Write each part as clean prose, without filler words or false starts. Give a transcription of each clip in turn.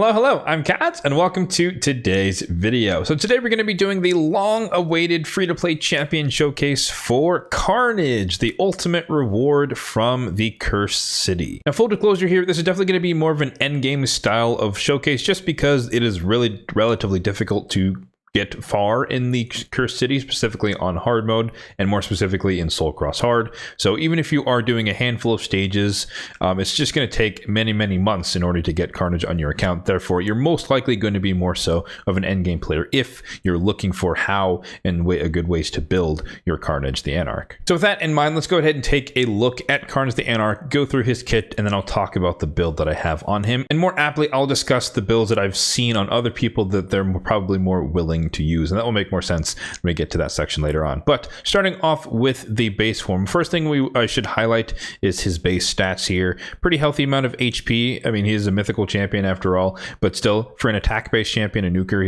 Hello, I'm Kats, and welcome to today's video. So today we're going to be doing the long-awaited free-to-play champion showcase for Karnage, the ultimate reward from the Cursed City. Now, full disclosure here, this is definitely going to be more of an endgame style of showcase, just because it is really relatively difficult to get far in the Cursed City, specifically on hard mode, and more specifically in Soul Cross Hard. So even if you are doing a handful of stages, it's just going to take many months in order to get Karnage on your account. Therefore, you're most likely going to be more so of an endgame player if you're looking for how and a good ways to build your Karnage the Anarch. So with that in mind, let's go ahead and take a look at Karnage the Anarch, go through his kit, and then I'll talk about the build that I have on him. And more aptly, I'll discuss the builds that I've seen on other people that they're probably more willing to use, and that will make more sense when we get to that section later on. But starting off with the base form, first thing I should highlight is his base stats here. Pretty healthy amount of HP. I mean, he is a mythical champion after all, but still, for an attack-based champion, a nuker,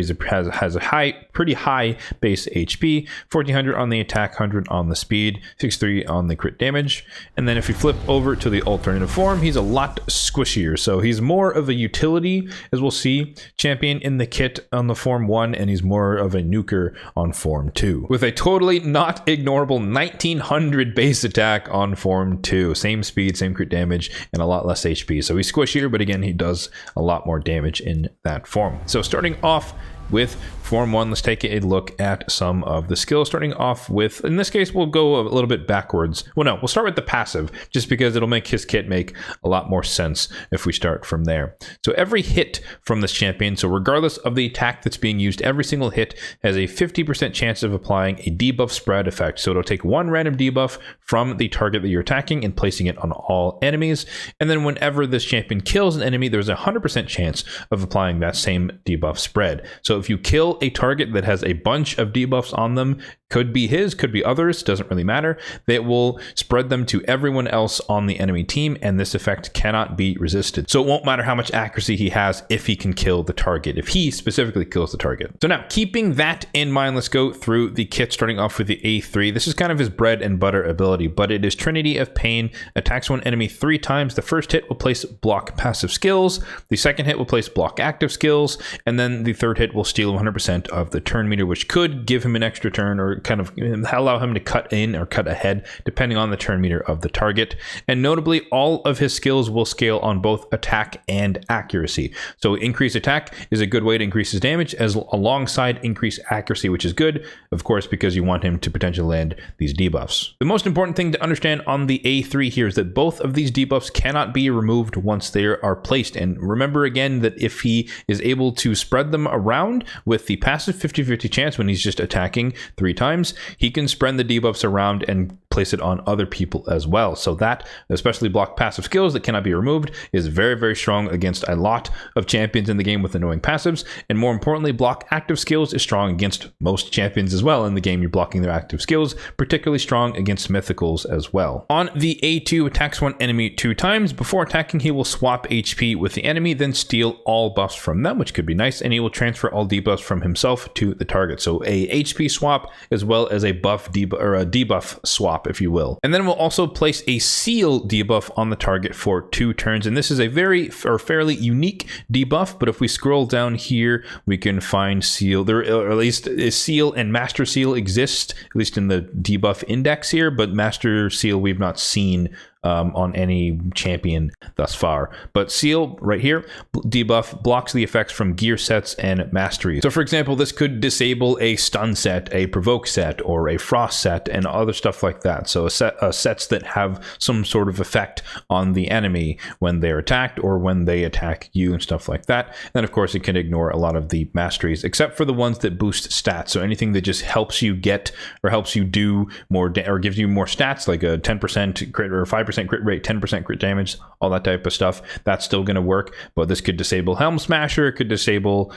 has a pretty high base HP, 1400 on the attack, 100 on the speed, 63 on the crit damage. And then if you flip over to the alternative form, he's a lot squishier. So he's more of a utility, as we'll see, champion in the kit on the form 1, and he's more of a nuker on form 2, with a totally not ignorable 1900 base attack on form 2. Same speed, same crit damage, and a lot less HP. So he's squishier, but again, he does a lot more damage in that form. So starting off with form 1, let's take a look at some of the skills. Starting off with, in this case, we'll go a little bit backwards. Well, no, we'll start with the passive, just because it'll make his kit make a lot more sense if we start from there. So every hit from this champion, so regardless of the attack that's being used, every single hit has a 50% chance of applying a debuff spread effect. So it'll take one random debuff from the target that you're attacking and placing it on all enemies. And then whenever this champion kills an enemy, there's a 100% chance of applying that same debuff spread. So if you kill a target that has a bunch of debuffs on them, could be his, could be others, doesn't really matter, they will spread them to everyone else on the enemy team, and this effect cannot be resisted. So it won't matter how much accuracy he has if he can kill the target, if he specifically kills the target. So now, keeping that in mind, let's go through the kit, starting off with the A3. This is kind of his bread and butter ability, but it is Trinity of Pain, attacks one enemy 3 times. The first hit will place block passive skills, the second hit will place block active skills, and then the third hit will steal 100% of the turn meter, which could give him an extra turn or kind of allow him to cut in or cut ahead depending on the turn meter of the target. And notably, all of his skills will scale on both attack and accuracy. So increased attack is a good way to increase his damage, as alongside increased accuracy, which is good, of course, because you want him to potentially land these debuffs. The most important thing to understand on the A3 here is that both of these debuffs cannot be removed once they are placed. And remember again that if he is able to spread them around with the passive 50-50 chance when he's just attacking 3 times, he can spread the debuffs around and place it on other people as well. So that, especially block passive skills that cannot be removed, is very strong against a lot of champions in the game with annoying passives. And more importantly, block active skills is strong against most champions as well in the game. You're blocking their active skills, particularly strong against mythicals as well. On the A2, attacks one enemy 2 times. Before attacking, he will swap HP with the enemy, then steal all buffs from them, which could be nice, and he will transfer all debuffs from himself to the target. So a HP swap as well as a debuff swap, if you will. And then we'll also place a seal debuff on the target for 2 turns. And this is a fairly unique debuff, but if we scroll down here, we can find seal, or at least a seal and master seal exist, at least in the debuff index here, but master seal we've not seen on any champion thus far. But seal right here, debuff, blocks the effects from gear sets and masteries. So for example, this could disable a stun set, a provoke set, or a frost set, and other stuff like that. So sets that have some sort of effect on the enemy when they're attacked or when they attack you and stuff like that. And of course, it can ignore a lot of the masteries, except for the ones that boost stats. So anything that just helps you get or helps you do more or gives you more stats, like a 10% crit or 5% crit rate, 10% crit damage, all that type of stuff, that's still going to work. But this could disable Helm Smasher, it could disable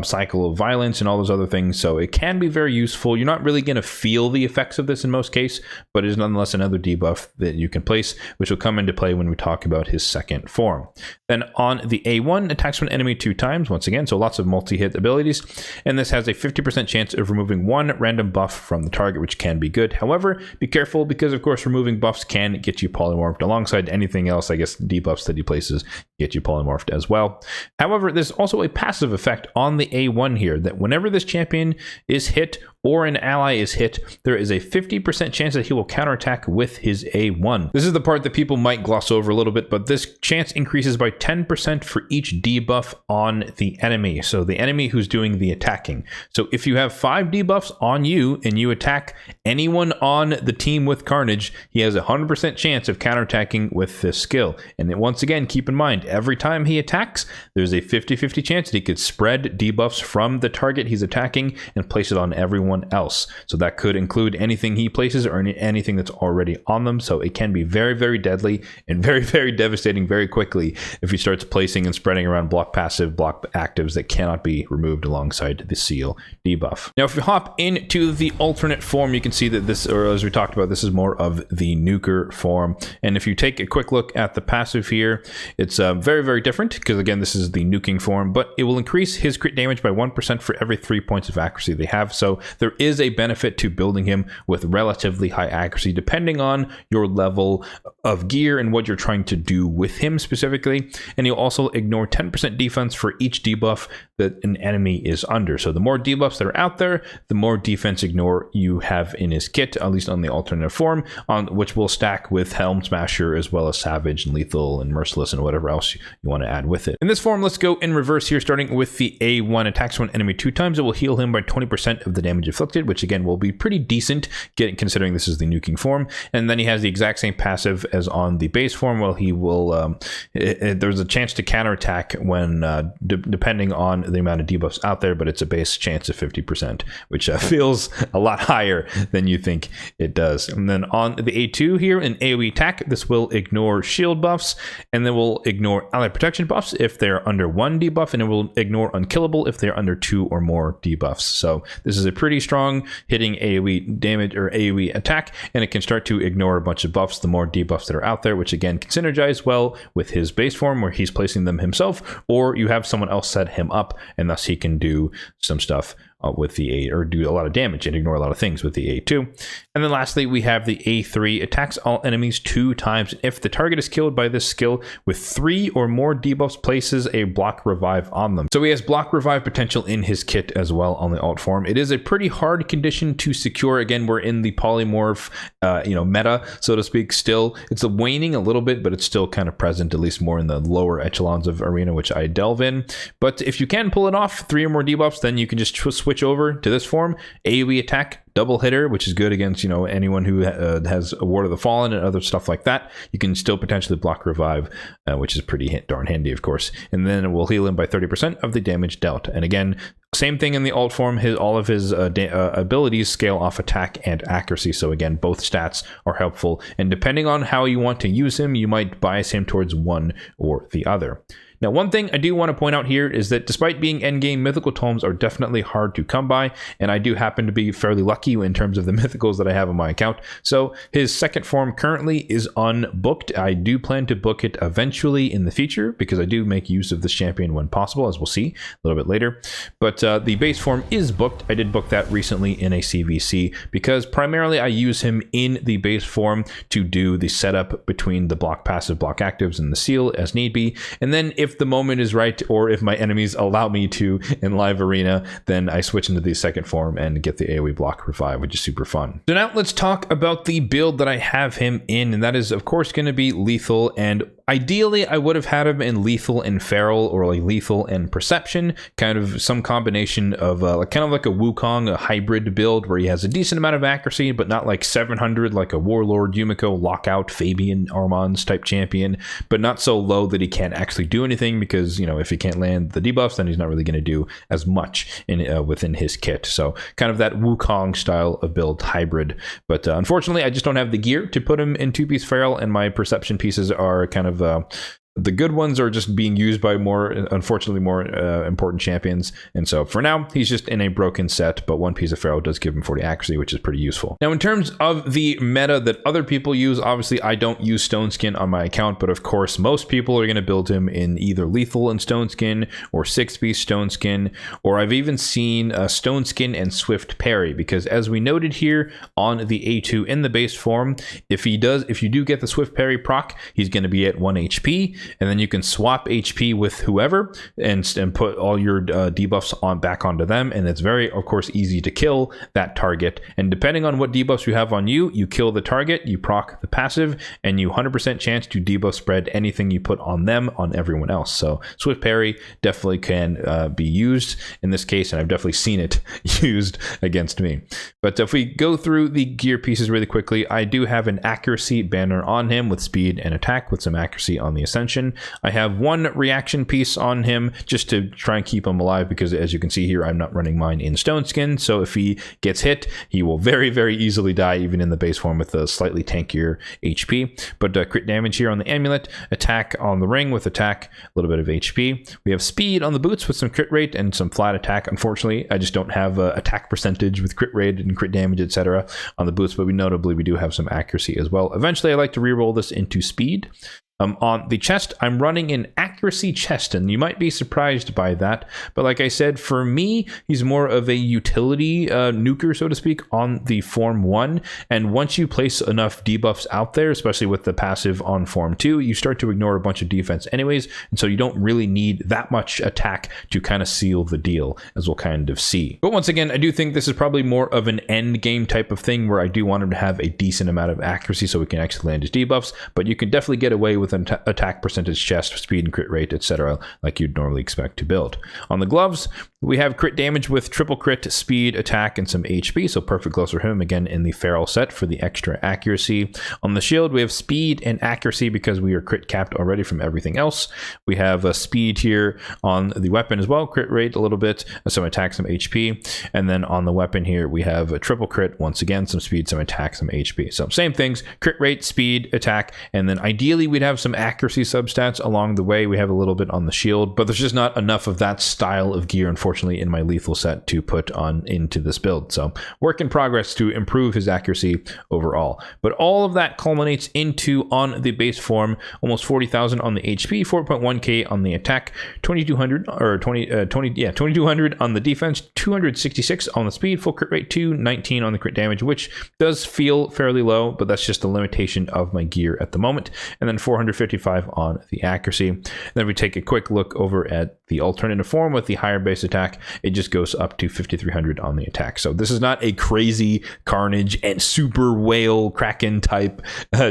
Cycle of Violence and all those other things. So it can be very useful. You're not really going to feel the effects of this in most cases, but it is nonetheless another debuff that you can place, which will come into play when we talk about his second form. Then on the A1, attacks one enemy 2 times, once again, so lots of multi-hit abilities, and this has a 50% chance of removing 1 random buff from the target, which can be good. However, be careful, because of course removing buffs can get you poly polymorphed alongside anything else, I guess, debuffs that he places get you polymorphed as well. However, there's also a passive effect on the A1 here that whenever this champion is hit or an ally is hit, there is a 50% chance that he will counterattack with his A1. This is the part that people might gloss over a little bit, but this chance increases by 10% for each debuff on the enemy. So the enemy who's doing the attacking. So if you have 5 debuffs on you and you attack anyone on the team with Karnage, he has a 100% chance of counterattacking with this skill. And then once again, keep in mind, every time he attacks, there's a 50-50 chance that he could spread debuffs from the target he's attacking and place it on everyone else. So that could include anything he places or anything that's already on them. So it can be very, very deadly and very, very devastating very quickly if he starts placing and spreading around block passive, block actives that cannot be removed alongside the seal debuff. Now, if we hop into the alternate form, you can see that this, or as we talked about, this is more of the nuker form. And if you take a quick look at the passive here, it's very, very different because again, this is the nuking form, but it will increase his crit damage by 1% for every 3 points of accuracy they have. So there is a benefit to building him with relatively high accuracy depending on your level of gear and what you're trying to do with him specifically. And you'll also ignore 10% defense for each debuff that an enemy is under. So the more debuffs that are out there, the more defense ignore you have in his kit, at least on the alternative form, on which will stack with Helm Smasher as well as Savage and Lethal and Merciless and whatever else you want to add with it. In this form, let's go in reverse here, starting with the A1. Attacks one enemy 2 times. It will heal him by 20% of the damage inflicted, which again will be pretty decent considering this is the nuking form. And then he has the exact same passive as on the base form. Well, he will there's a chance to counterattack when depending on the amount of debuffs out there, but it's a base chance of 50%, which feels a lot higher than you think it does. And then on the A2 here, in AoE attack, this will ignore shield buffs, and then will ignore ally protection buffs if they're under 1 debuff, and it will ignore unkillable if they're under 2 or more debuffs. So this is a pretty strong hitting AoE damage or AoE attack, and it can start to ignore a bunch of buffs, the more debuffs that are out there, which again can synergize well with his base form where he's placing them himself, or you have someone else set him up, and thus he can do some stuff with the A, or do a lot of damage and ignore a lot of things with the A2. And then lastly, we have the A3, attacks all enemies 2 times. If the target is killed by this skill with 3 or more debuffs, places a block revive on them. So he has block revive potential in his kit as well on the alt form. It is a pretty hard condition to secure. Again, we're in the polymorph meta, so to speak. Still, it's waning a little bit, but it's still kind of present, at least more in the lower echelons of arena, which I delve in. But if you can pull it off, 3 or more debuffs, then you can just switch over to this form. AoE attack, double hitter, which is good against anyone who has a Ward of the Fallen and other stuff like that. You can still potentially block revive, which is pretty darn handy, of course. And then it will heal him by 30% of the damage dealt. And again, same thing in the alt form. All of his abilities scale off attack and accuracy. So again, both stats are helpful. And depending on how you want to use him, you might bias him towards one or the other. Now, one thing I do want to point out here is that despite being endgame, mythical tomes are definitely hard to come by, and I do happen to be fairly lucky in terms of the mythicals that I have on my account. So his second form currently is unbooked. I do plan to book it eventually in the future because I do make use of this champion when possible, as we'll see a little bit later. But the base form is booked. I did book that recently in a CVC because primarily I use him in the base form to do the setup between the block passive, block actives, and the seal as need be. And then if the moment is right, or if my enemies allow me to in live arena, then I switch into the second form and get the AoE block revive, which is super fun. So now let's talk about the build that I have him in, and that is of course going to be lethal. And ideally I would have had him in lethal and feral, or like lethal and perception, kind of some combination of kind of like a Wukong, a hybrid build where he has a decent amount of accuracy, but not like 700 like a Warlord, Yumiko, Lockout, Fabian, Armand's type champion, but not so low that he can't actually do anything, because if he can't land the debuffs, then he's not really going to do as much within his kit. So kind of that Wukong style of build hybrid. But unfortunately, I just don't have the gear to put him in 2-piece feral, and my perception pieces are kind of The good ones are just being used by unfortunately more important champions. And so for now, he's just in a broken set, but one piece of Pharaoh does give him 40 accuracy, which is pretty useful. Now, in terms of the meta that other people use, obviously I don't use Stone Skin on my account, but of course, most people are going to build him in either lethal and Stone Skin or 6-piece Stone Skin, or I've even seen Stone Skin and Swift Parry, because as we noted here on the A2 in the base form, if you do get the Swift Parry proc, he's going to be at 1 HP, and then you can swap HP with whoever and put all your debuffs back onto them, and it's very, of course, easy to kill that target. And depending on what debuffs you have on you, you kill the target, you proc the passive, and you 100% chance to debuff spread anything you put on them on everyone else. So Swift Parry definitely can be used in this case, and I've definitely seen it used against me. But if we go through the gear pieces really quickly, I do have an accuracy banner on him with speed and attack with some accuracy on the Ascension. I have one reaction piece on him just to try and keep him alive, because as you can see here, I'm not running mine in Stone Skin. So if he gets hit, he will very, very easily die, even in the base form with a slightly tankier HP. But crit damage here on the amulet, attack on the ring with attack, a little bit of HP. We have speed on the boots with some crit rate and some flat attack. Unfortunately, I just don't have attack percentage with crit rate and crit damage, etc. on the boots, but we do have some accuracy as well. Eventually, I like to reroll this into speed. On the chest, I'm running an accuracy chest, and you might be surprised by that. But like I said, for me, he's more of a utility nuker, so to speak, on the Form 1. And once you place enough debuffs out there, especially with the passive on Form 2, you start to ignore a bunch of defense anyways. And so you don't really need that much attack to kind of seal the deal, as we'll kind of see. But once again, I do think this is probably more of an end game type of thing, where I do want him to have a decent amount of accuracy so we can actually land his debuffs. But you can definitely get away with an attack percentage, chest, speed and crit rate, etc., like you'd normally expect to build. On the gloves, we have crit damage with triple crit, speed, attack, and some HP, so perfect gloves for him, again in the feral set for the extra accuracy. On the shield, we have speed and accuracy because we are crit capped already from everything else. We have a speed here on the weapon as well, crit rate a little bit, some attack, some HP, and then on the weapon here we have a triple crit, once again some speed, some attack, some HP. So same things, crit rate, speed, attack, and then ideally we'd have some accuracy substats along the way. We have a little bit on the shield, but there's just not enough of that style of gear, unfortunately, in my lethal set to put on into this build. So work in progress to improve his accuracy overall. But all of that culminates into, on the base form, almost 40,000 on the HP, 4.1k on the attack, 2200 or 2200 on the defense, 266 on the speed, full crit rate 219 on the crit damage, which does feel fairly low, but that's just the limitation of my gear at the moment. And then 455 on the accuracy. And then we take a quick look over at the alternative form with the higher base attack. It just goes up to 5,300 on the attack. So this is not a crazy Karnage and super whale Kraken type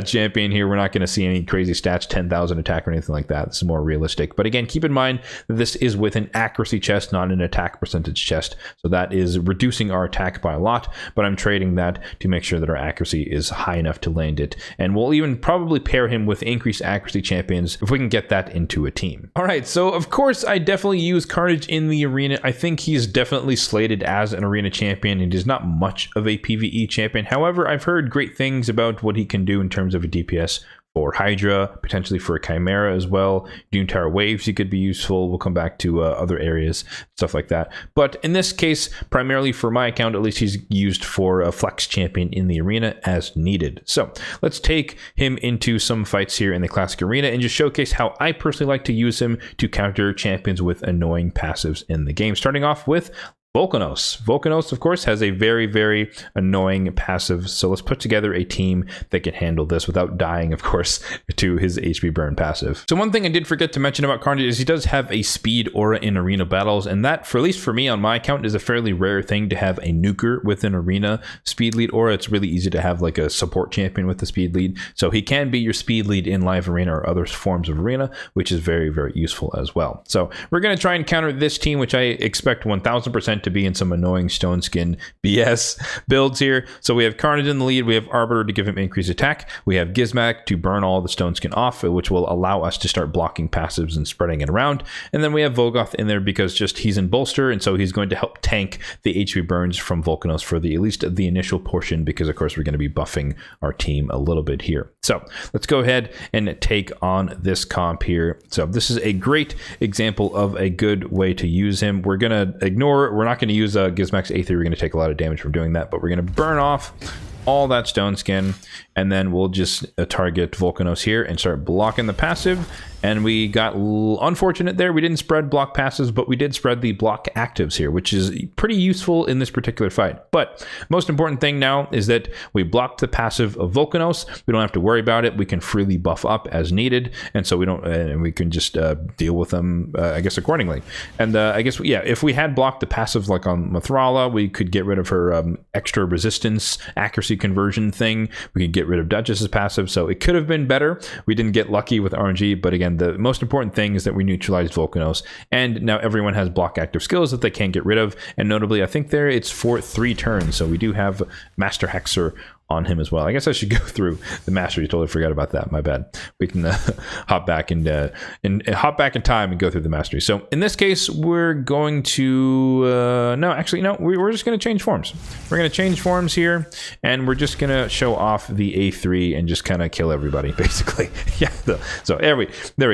champion here. We're not going to see any crazy stats, 10,000 attack or anything like that. This is more realistic. But again, keep in mind that this is with an accuracy chest, not an attack percentage chest. So that is reducing our attack by a lot, but I'm trading that to make sure that our accuracy is high enough to land it. And we'll even probably pair him with increased accuracy champions if we can get that into a team. All right, so of course I definitely use Karnage in the arena. I think he's definitely slated as an arena champion, and he's not much of a PvE champion. However, I've heard great things about what he can do in terms of a DPS for Hydra, potentially for a Chimera as well. Doom Tower Waves, he could be useful. We'll come back to other areas, stuff like that. But in this case, primarily for my account, at least he's used for a flex champion in the arena as needed. So let's take him into some fights here in the classic arena and just showcase how I personally like to use him to counter champions with annoying passives in the game. Starting off with Volcanos. Volcanos, of course, has a very, very annoying passive, so let's put together a team that can handle this without dying, of course, to his HP burn passive. So one thing I did forget to mention about Karnage is he does have a speed aura in arena battles, and that, for at least for me on my account, is a fairly rare thing to have a nuker with an arena speed lead aura. It's really easy to have like a support champion with the speed lead, so he can be your speed lead in live arena or other forms of arena, which is very, very useful as well. So we're going to try and counter this team, which I expect 1000% to be in some annoying stone skin BS builds here. So we have Karnage in the lead. We have Arbiter to give him increased attack. We have Gizmak to burn all the stone skin off, which will allow us to start blocking passives and spreading it around. And then we have Vogoth in there because just he's in bolster, and so he's going to help tank the HP burns from Volcanos for at least the initial portion, because of course we're going to be buffing our team a little bit here. So let's go ahead and take on this comp here. So this is a great example of a good way to use him. We're going to ignore, we're not going to use Gizmak's A3. We're going to take a lot of damage from doing that, but we're going to burn off all that stone skin, and then we'll just target Volcanos here and start blocking the passive. And we got unfortunate there. We didn't spread block passives, but we did spread the block actives here, which is pretty useful in this particular fight. But most important thing now is that we blocked the passive of Volcanos. We don't have to worry about it. We can freely buff up as needed, and so we don't, and we can just deal with them, I guess, accordingly. And I guess, yeah, if we had blocked the passive like on Mithrala, we could get rid of her extra resistance accuracy conversion thing. We could get rid of Duchess's passive, so it could have been better. We didn't get lucky with RNG, but again, the most important thing is that we neutralized Volcanos, and now everyone has block active skills that they can't get rid of. And notably, I think there it's for 3 turns, so we do have Master Hexer on him as well. I guess I should go through the mastery. Totally forgot about that. My bad. We can hop back and hop back in time and go through the mastery. So in this case, we're going to no, actually no. We're just going to change forms. We're going to change forms here, and we're just going to show off the A3 and just kind of kill everybody, basically. Yeah. So there we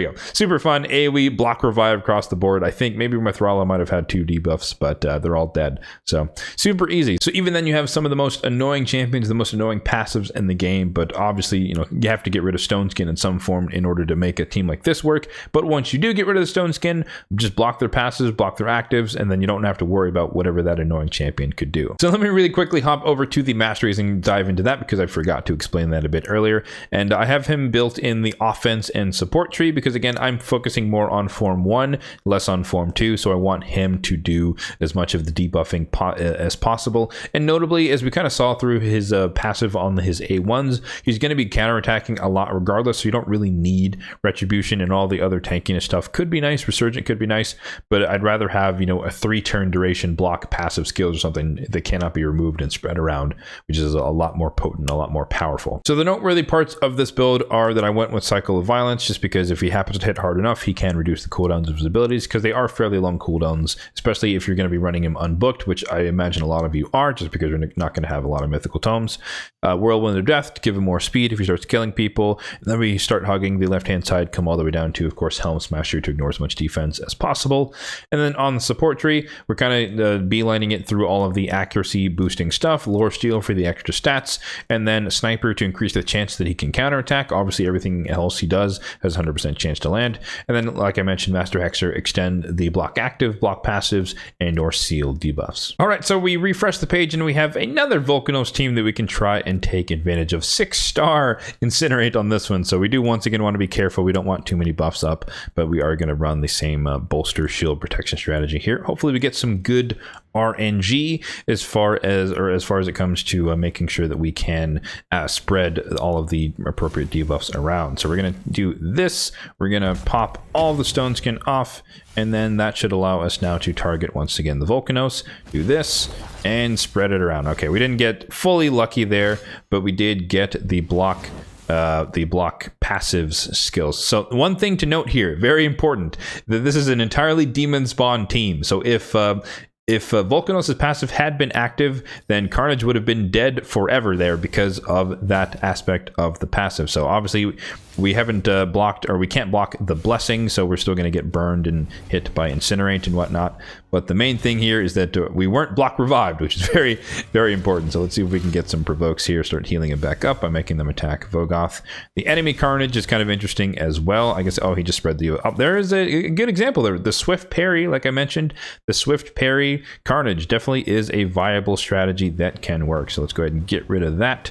go. Super fun. AoE block revive across the board. I think maybe Mithrala might have had 2 debuffs, but they're all dead. So super easy. So even then, you have some of the most annoying champions, the most annoying passives in the game, but obviously, you know, you have to get rid of stone skin in some form in order to make a team like this work. But once you do get rid of the stone skin, just block their passives, block their actives, and then you don't have to worry about whatever that annoying champion could do. So let me really quickly hop over to the masteries and dive into that, because I forgot to explain that a bit earlier. And I have him built in the offense and support tree because, again, I'm focusing more on form 1, less on form 2, so I want him to do as much of the debuffing as possible. And notably, as we kind of saw through his passive on his A1s, he's going to be counterattacking a lot regardless, so you don't really need Retribution, and all the other tankiness stuff could be nice. Resurgent could be nice, but I'd rather have, you know, a 3-turn duration block passive skills or something that cannot be removed and spread around, which is a lot more potent, a lot more powerful. So the noteworthy parts of this build are that I went with Cycle of Violence just because if he happens to hit hard enough, he can reduce the cooldowns of his abilities, because they are fairly long cooldowns, especially if you're going to be running him unbooked, which I imagine a lot of you are, just because you're not going to have a lot of mythical tomes. Whirlwind of Death to give him more speed if he starts killing people. And then we start hugging the left-hand side, come all the way down to, of course, Helm Smasher to ignore as much defense as possible. And then on the support tree, we're kind of beelining it through all of the accuracy boosting stuff, Lore Steel for the extra stats, and then Sniper to increase the chance that he can counterattack. Obviously, everything else he does has 100% chance to land. And then, like I mentioned, Master Hexer, extend the block active, block passives, and or seal debuffs. All right, so we refresh the page and we have another Volcanos team that we can try and take advantage of. 6-star Incinerate on this one. So we do once again want to be careful. We don't want too many buffs up, but we are going to run the same bolster shield protection strategy here. Hopefully we get some good RNG as far as it comes to making sure that we can spread all of the appropriate debuffs around. So we're going to do this. We're going to pop all the stone skin off, and then that should allow us now to target once again the Volcanos. Do this and spread it around. Okay, we didn't get fully lucky there, but we did get the block passives skills. So one thing to note here, very important, that this is an entirely demon spawn team. So if Volcanos' passive had been active, then Karnage would have been dead forever there because of that aspect of the passive. So obviously we haven't blocked, or we can't block the blessing, so we're still going to get burned and hit by Incinerate and whatnot. But the main thing here is that we weren't block revived, which is very, very important. So let's see if we can get some provokes here, start healing it back up by making them attack Vogoth. The enemy Karnage is kind of interesting as well. I guess, oh, he just spread the up. There is a good example there. The Swift Parry, like I mentioned, the Swift Parry Karnage definitely is a viable strategy that can work. So let's go ahead and get rid of that.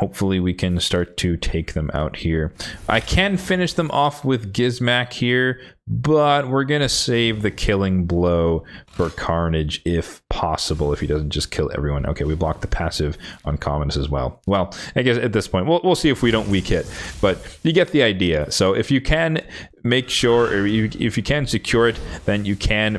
Hopefully we can start to take them out here. I can finish them off with Gizmak here, but we're gonna save the killing blow for Karnage if possible, if he doesn't just kill everyone. Okay, we blocked the passive on commons as well. Well, I guess at this point we'll see if we don't weak hit, but you get the idea. So if you can make sure, or if you can secure it, then you can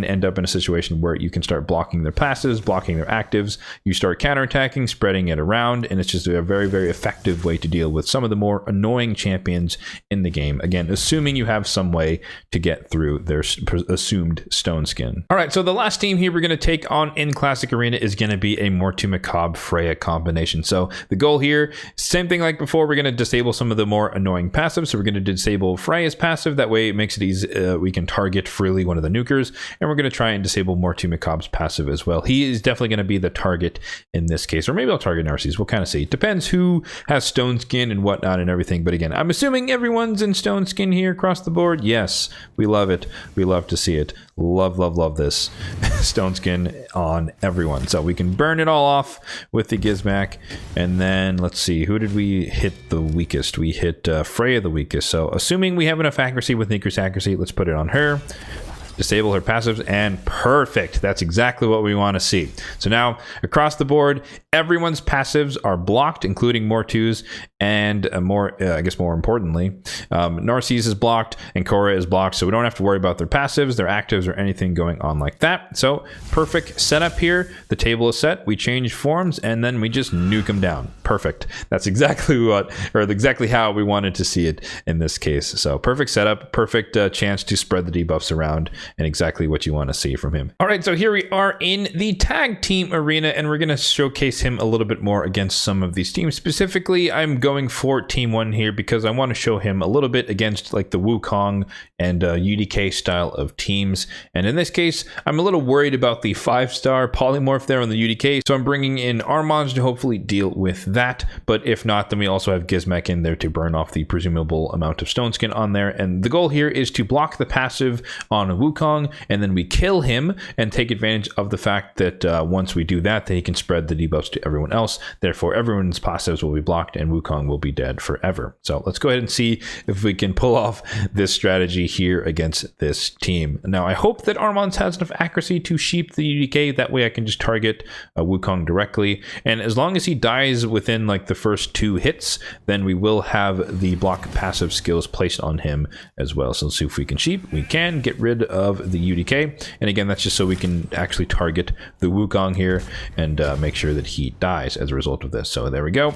end up in a situation where you can start blocking their passives, blocking their actives. You start counterattacking, spreading it around, and it's just a very, very effective way to deal with some of the more annoying champions in the game. Again, assuming you have some way to get through their assumed stone skin. All right, so the last team here we're going to take on in Classic Arena is going to be a Mortu Macabre Freya combination. So the goal here, same thing like before, we're going to disable some of the more annoying passives. So we're going to disable Freya's passive. That way it makes it easy. We can target freely one of the nukers, and we're going to try and disable Mortu Macabre's passive as well. He is definitely going to be the target in this case, or maybe I'll target Narcissus. We'll kind of see. It depends who has stone skin and whatnot and everything. But again, I'm assuming everyone's in stone skin here across the board. Yes, we love it. We love to see it. Love, love, love this stone skin on everyone. So we can burn it all off with the Gizmac. And then let's see, who did we hit the weakest? We hit Freya the weakest. So assuming we have enough accuracy with Niku's accuracy, let's put it on her. Disable her passives, and perfect. That's exactly what we want to see. So now across the board, everyone's passives are blocked, including Mortu's, and I guess more importantly, Narcisse is blocked and Korra is blocked. So we don't have to worry about their passives, their actives, or anything going on like that. So perfect setup here. The table is set. We change forms, and then we just nuke them down. Perfect. That's exactly what, or exactly how we wanted to see it in this case. So perfect setup, perfect chance to spread the debuffs around, and exactly what you want to see from him. All right, so here we are in the tag team arena, and we're going to showcase him a little bit more against some of these teams. Specifically, I'm going for team 1 here because I want to show him a little bit against like the Wukong and UDK style of teams. And in this case, I'm a little worried about the 5-star polymorph there on the UDK, so I'm bringing in Armand to hopefully deal with that. But if not, then we also have Gizmac in there to burn off the presumable amount of stone skin on there. And the goal here is to block the passive on Wukong, and then we kill him and take advantage of the fact that once we do that, then he can spread the debuffs to everyone else. Therefore, everyone's passives will be blocked and Wukong will be dead forever. So let's go ahead and see if we can pull off this strategy here against this team. Now, I hope that Armand has enough accuracy to sheep the UDK. That way I can just target Wukong directly. And as long as he dies within like the first 2 hits, then we will have the block passive skills placed on him as well. So let's see if we can sheep. We can get rid of the UDK. And again, that's just so we can actually target the Wukong here and make sure that he dies as a result of this. So there we go.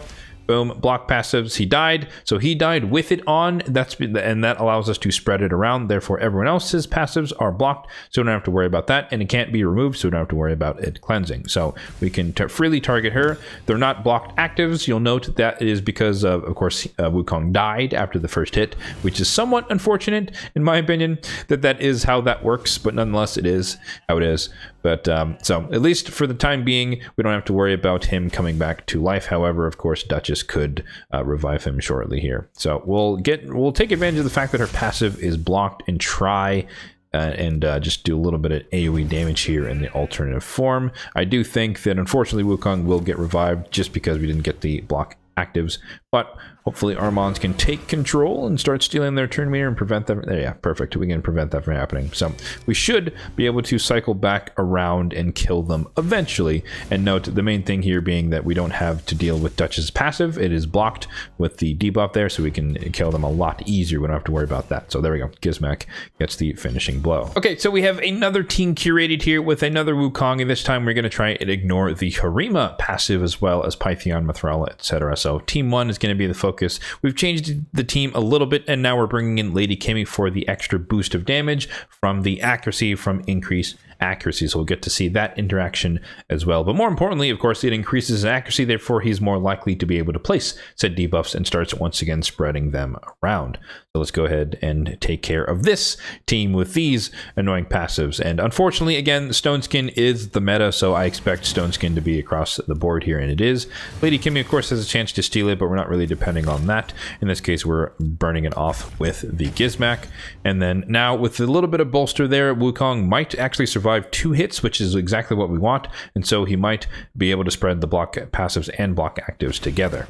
Boom, block passives, he died. So he died with it on, and that allows us to spread it around. Therefore, everyone else's passives are blocked, so we don't have to worry about that. And it can't be removed, so we don't have to worry about it cleansing. So we can freely target her. They're not blocked actives. You'll note that it is because of course, Wukong died after the first hit, which is somewhat unfortunate, in my opinion, that is how that works. But nonetheless, it is how it is. But so at least for the time being, we don't have to worry about him coming back to life. However, of course, Duchess could revive him shortly here. So we'll take advantage of the fact that her passive is blocked and try and just do a little bit of AoE damage here in the alternative form. I do think that unfortunately Wukong will get revived just because we didn't get the block actives, but hopefully Armand can take control and start stealing their turn meter and prevent them. There, yeah, perfect. We can prevent that from happening. So we should be able to cycle back around and kill them eventually. And note the main thing here being that we don't have to deal with Duchess's passive. It is blocked with the debuff there, so we can kill them a lot easier. We don't have to worry about that. So there we go. Gizmac gets the finishing blow. Okay, so we have another team curated here with another Wukong, and this time we're going to try and ignore the Harima passive as well as Pythion, Mithrala, etc. So team 1 is going to be the focus. We've changed the team a little bit, and now we're bringing in Lady Kimmy for the extra boost of damage from the accuracy from increased accuracy. So we'll get to see that interaction as well. But more importantly, of course, it increases his accuracy. Therefore, he's more likely to be able to place said debuffs and starts once again spreading them around. So let's go ahead and take care of this team with these annoying passives. And unfortunately, again, Stone Skin is the meta, so I expect Stone Skin to be across the board here, and it is. Lady Kimmy, of course, has a chance to steal it, but we're not really depending on that. In this case, we're burning it off with the Gizmac. And then now with a little bit of bolster there, Wukong might actually survive 2 hits, which is exactly what we want. And so he might be able to spread the block passives and block actives together.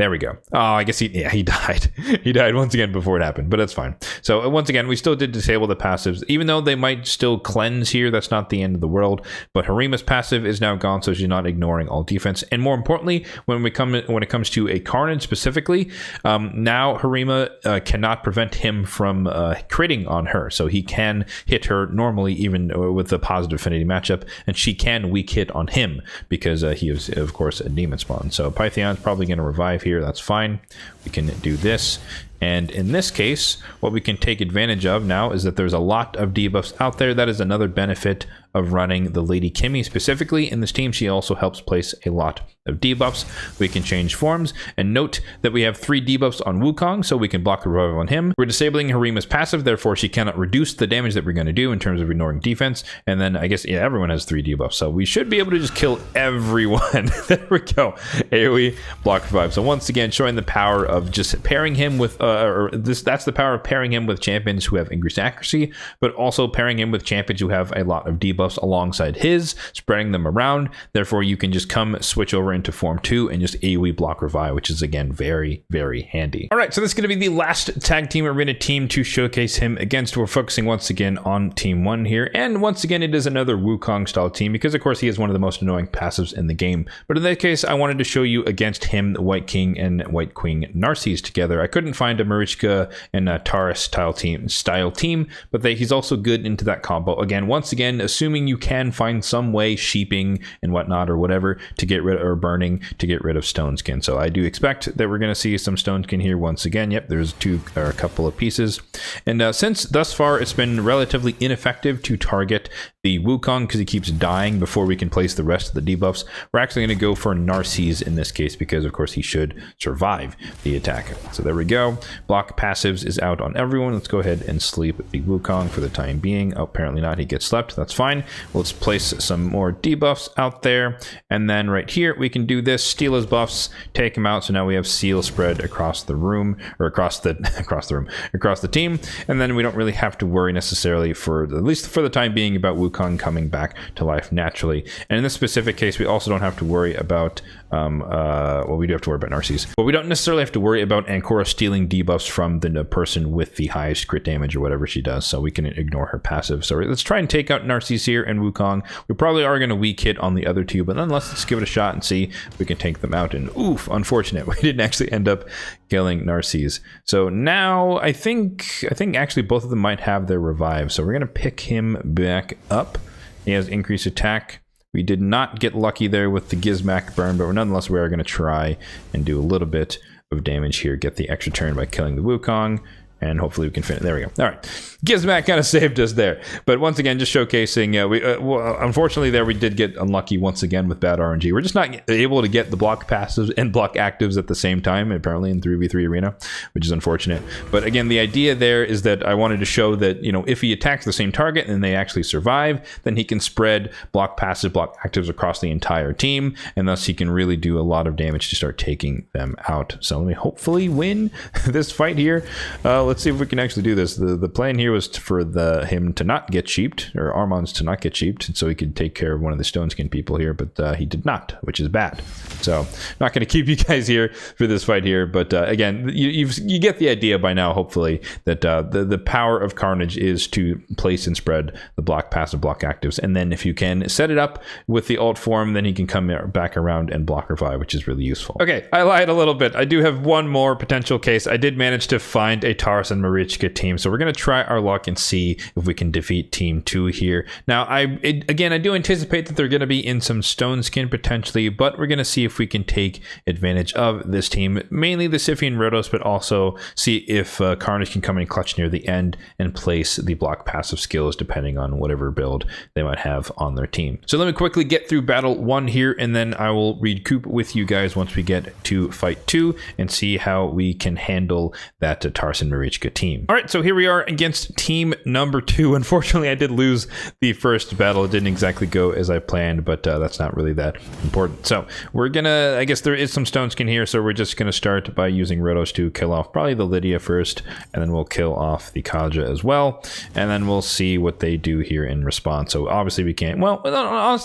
There we go. Oh, I guess he died. He died once again before it happened, but that's fine. So once again, we still did disable the passives, even though they might still cleanse here. That's not the end of the world. But Harima's passive is now gone, so she's not ignoring all defense. And more importantly, when it comes to a Karnage specifically, now Harima cannot prevent him from critting on her, so he can hit her normally, even with the positive affinity matchup, and she can weak hit on him because he is, of course, a demon spawn. So Pythion's probably going to revive here. That's fine. We can do this. And in this case, what we can take advantage of now is that there's a lot of debuffs out there. That is another benefit of running the Lady Kimmy specifically in this team. She also helps place a lot of debuffs. We can change forms, and note that we have 3 debuffs on Wukong, so we can block the revival on him. We're disabling Harima's passive, therefore she cannot reduce the damage that we're going to do in terms of ignoring defense. And then I guess, yeah, everyone has 3 debuffs, so we should be able to just kill everyone. There we go. AoE block revive. So once again, showing the power of just pairing him with that's the power of pairing him with champions who have increased accuracy, but also pairing him with champions who have a lot of debuffs alongside his, spreading them around. Therefore, you can just come switch over into form 2 and just AoE block revive, which is again very, very handy. All right, so this is going to be the last tag team arena team to showcase him against. We're focusing once again on team 1 here, and once again it is another Wukong style team because of course he is one of the most annoying passives in the game. But in that case, I wanted to show you against him, the White King and White Queen Narcisse together. I couldn't find a Marichka and a Taurus style team, but he's also good into that combo. Again, once again, assuming you can find some way, sheeping and whatnot or whatever, to get rid of, or burning to get rid of stone skin. So I do expect that we're going to see some stone skin here once again. Yep, there's a couple of pieces. And since thus far it's been relatively ineffective to target the Wukong because he keeps dying before we can place the rest of the debuffs, we're actually going to go for Narcisse in this case because of course he should survive the attack. So there we go. Block passives is out on everyone. Let's go ahead and sleep the Wukong for the time being. Oh, apparently not. He gets slept. That's fine. Let's place some more debuffs out there. And then right here, we can do this, steal his buffs, take him out. So now we have seal spread across the room, or across the team. And then we don't really have to worry necessarily, for at least for the time being, about Wukong coming back to life naturally. And in this specific case, we also don't have to worry about, well, we do have to worry about Narcisse, but we don't necessarily have to worry about Ancora stealing debuffs from the person with the highest crit damage or whatever she does. So we can ignore her passive. So let's try and take out Narcisse here and Wukong. We probably are going to weak hit on the other two, but nonetheless, let's give it a shot and see if we can take them out. And oof, unfortunate, we didn't actually end up killing Narcisse. So now I think actually both of them might have their revive. So we're going to pick him back up. He has increased attack. We did not get lucky there with the Gizmac burn, but nonetheless, we are going to try and do a little bit of damage here, get the extra turn by killing the Wukong, and hopefully we can finish. There we go. All right. Gizmac kind of saved us there. But once again, just showcasing, well, unfortunately there we did get unlucky once again with bad RNG. We're just not able to get the block passives and block actives at the same time, apparently in 3v3 arena, which is unfortunate. But again, the idea there is that I wanted to show that, you know, if he attacks the same target and they actually survive, then he can spread block passive, block actives across the entire team, and thus he can really do a lot of damage to start taking them out. So let me hopefully win this fight here. Let's see if we can actually do this. The plan here was for him to not get sheeped, or Armand's to not get sheeped, so he could take care of one of the stone skin people here, but he did not, which is bad. So not going to keep you guys here for this fight here, but again, you get the idea by now, hopefully, that the power of Karnage is to place and spread the block passive, block actives, and then if you can set it up with the alt form, then he can come back around and block revive, which is really useful. Okay, I lied a little bit. I do have one more potential case. I did manage to find a Taurus and Marichka team, so we're going to try our luck and see if we can defeat team 2 here. Now, I do anticipate that they're going to be in some stone skin potentially, but we're going to see if we can take advantage of this team, mainly the Siphian Rhodos, but also see if Karnage can come in clutch near the end and place the block passive skills depending on whatever build they might have on their team. So let me quickly get through battle 1 here, and then I will recoup with you guys once we get to fight 2 and see how we can handle that Taurus and Marichka Marichka team. All right, so here we are against team number 2. Unfortunately, I did lose the first battle. It didn't exactly go as I planned, but that's not really that important. So we're gonna, I guess there is some stone skin here, so we're just gonna start by using Rotos to kill off probably the Lydia first, and then we'll kill off the Kaja as well, and then we'll see what they do here in response. So obviously we can't, well,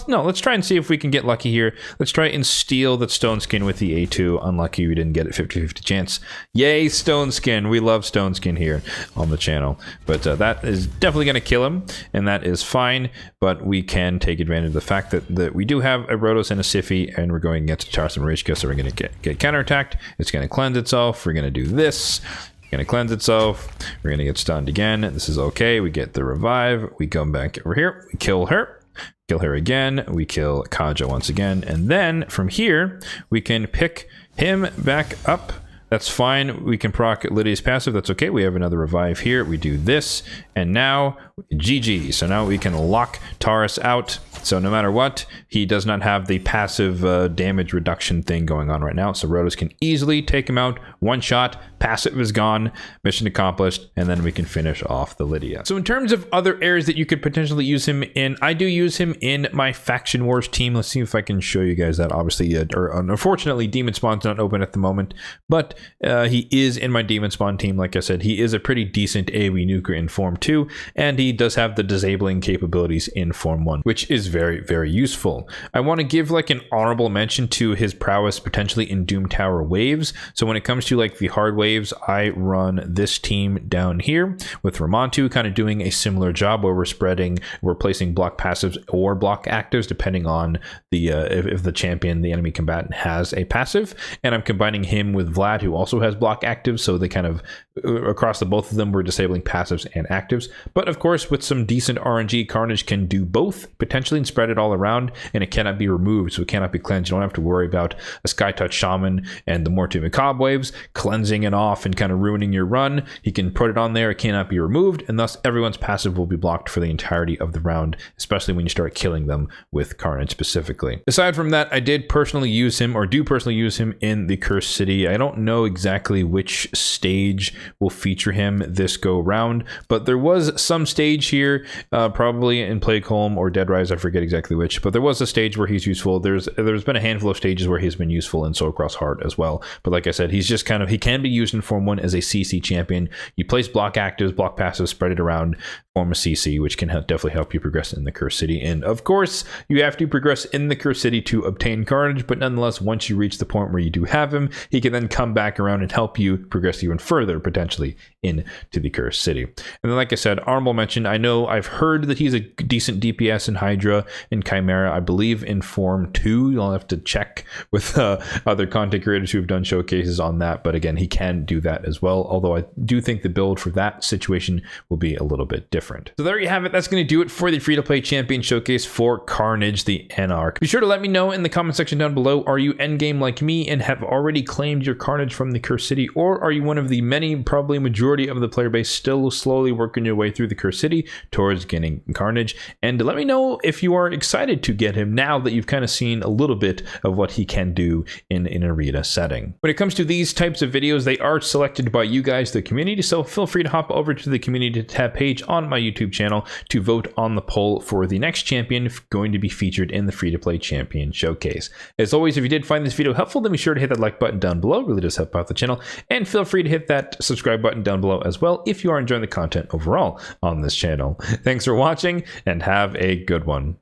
no, let's try and see if we can get lucky here. Let's try and steal that stone skin with the A2. Unlucky we didn't get it, 50-50 chance. Yay, stone skin. We love stone skin here on the channel, but that is definitely going to kill him, and that is fine, but we can take advantage of the fact that we do have a Rotos and a Siphi, and we're going against Tarsa Marichka, so we're going to get counterattacked. It's going to cleanse itself. We're going to do this. It's going to cleanse itself. We're going to get stunned again. This is okay. We get the revive. We come back over here. We kill her. Kill her again. We kill Kaja once again, and then from here we can pick him back up. That's fine. We can proc Lydia's passive. That's okay. We have another revive here. We do this, and now GG. So now we can lock Taurus out. So no matter what, he does not have the passive damage reduction thing going on right now. So Rotos can easily take him out. One shot, passive is gone, mission accomplished, and then we can finish off the Lydia. So in terms of other areas that you could potentially use him in, I do use him in my Faction Wars team. Let's see if I can show you guys that. Obviously, unfortunately, Demon Spawn's not open at the moment, but he is in my Demon Spawn team. Like I said, he is a pretty decent AoE nuker in Form 2, and he does have the disabling capabilities in Form 1, which is very, very useful. I want to give like an honorable mention to his prowess potentially in Doom Tower waves. So when it comes to like the hard waves, I run this team down here with Ramontu kind of doing a similar job where we're placing block passives or block actives depending on the if the champion, the enemy combatant, has a passive, and I'm combining him with Vlad, who also has block actives, so they kind of across the both of them we're disabling passives and actives. But of course, with some decent RNG, Karnage can do both potentially and spread it all around, and it cannot be removed, so it cannot be cleansed. You don't have to worry about a Sky Touch Shaman and the Mortu Macabre waves cleansing it off and kind of ruining your run. He can put it on there, it cannot be removed, and thus everyone's passive will be blocked for the entirety of the round, especially when you start killing them with Karnage specifically. Aside from that, I did personally use him, or do personally use him in the Cursed City. I don't know exactly which stage will feature him this go round, but there was some stage here, probably in Plagueholm or Dead Rise, I forget exactly which, but there was a stage where he's useful. There's been a handful of stages where he's been useful in Soulcross Heart as well, but like I said, he's just kind of, he can be used in Form 1 as a CC champion. You place block actives, block passives, spread it around, form a CC, which can definitely help you progress in the Cursed City. And of course, you have to progress in the Cursed City to obtain Karnage, but nonetheless, once you reach the point where you do have him, he can then come back around and help you progress even further, potentially, into the Cursed City. And then, like I said, honorable mention, I know I've heard that he's a decent DPS in Hydra and Chimera, I believe in Form 2. You'll have to check with other content creators who have done showcases on that, but again, he can do that as well, although I do think the build for that situation will be a little bit different. So there you have it. That's going to do it for the free-to-play champion showcase for Karnage, the Anarch. Be sure to let me know in the comment section down below, are you endgame like me and have already claimed your Karnage from the Cursed City, or are you one of the many, probably majority of the player base, still slowly working your way through the Cursed City towards getting Karnage? And let me know if you are excited to get him now that you've kind of seen a little bit of what he can do in an arena setting. When it comes to these types of videos, they are selected by you guys, the community, so feel free to hop over to the community tab page on my YouTube channel to vote on the poll for the next champion going to be featured in the free-to-play champion showcase. As always, if you did find this video helpful, then be sure to hit that like button down below. It really does help out the channel, and feel free to hit that subscribe button down below as well if you are enjoying the content overall on this channel. Thanks for watching, and have a good one.